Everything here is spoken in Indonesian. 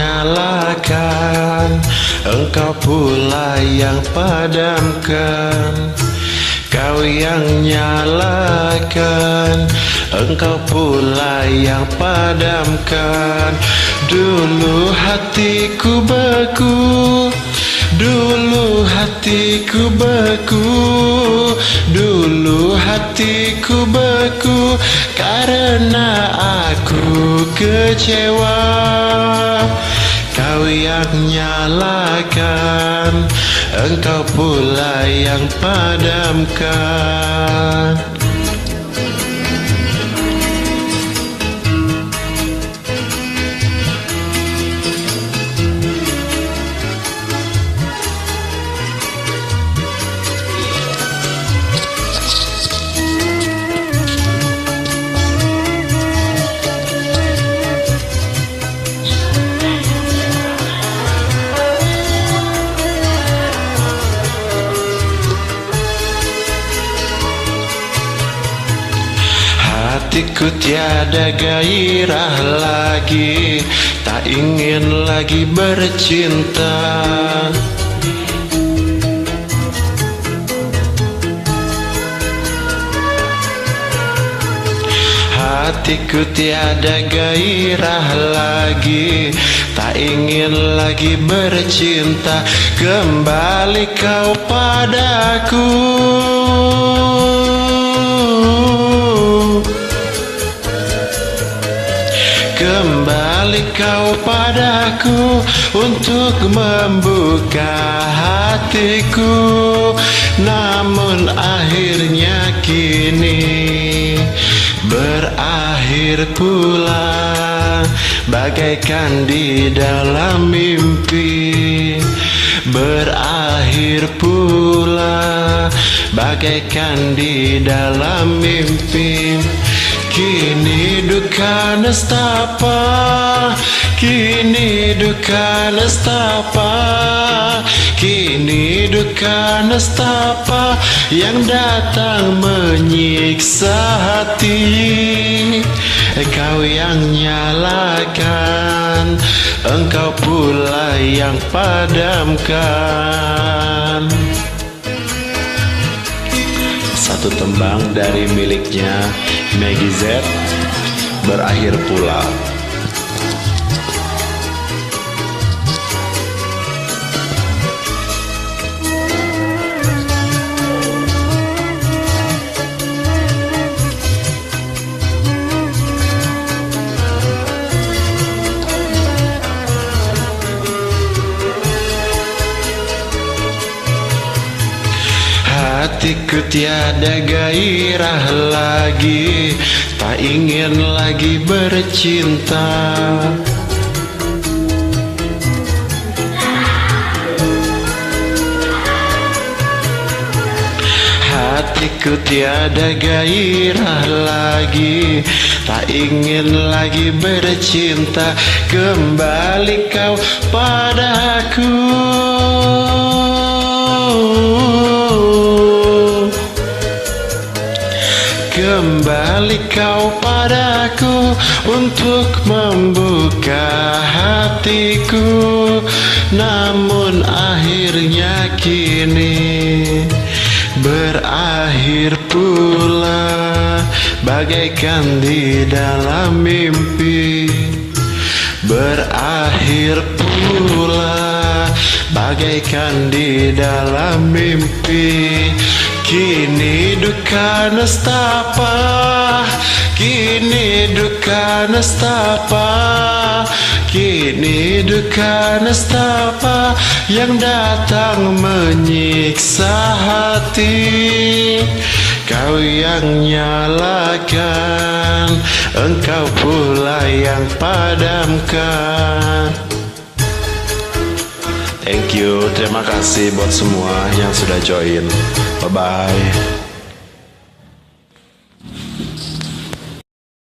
nyalakan, engkau pula yang padamkan. Kau yang nyalakan, engkau pula yang padamkan. Dulu hatiku beku, dulu hatiku beku, dulu hatiku beku, karena aku kecewa. Kau yang nyalakan, engkau pula yang padamkan. Hatiku tiada gairah lagi, tak ingin lagi bercinta. Hatiku tiada gairah lagi, tak ingin lagi bercinta. Kembali kau padaku, kembali kau padaku untuk membuka hatiku. Namun akhirnya kini berakhir pula, bagaikan di dalam mimpi. Berakhir pula, bagaikan di dalam mimpi. Kini duka nestapa, kini duka nestapa, kini duka nestapa yang datang menyiksa hati. Kau yang nyalakan, engkau pula yang padamkan. Satu tembang dari miliknya Maggie Z, Berakhir Pula. Hatiku tiada gairah lagi, tak ingin lagi bercinta. Hatiku tiada gairah lagi, tak ingin lagi bercinta. Kembali kau padaku, kembali kau padaku untuk membuka hatiku. Namun akhirnya kini berakhir pula, bagaikan di dalam mimpi. Berakhir pula, bagaikan di dalam mimpi. Kini duka nestapa, kini duka nestapa, kini duka nestapa yang datang menyiksa hati. Kau yang nyalakan, engkau pula yang padamkan. Thank you, terima kasih buat semua yang sudah join. Bye-bye.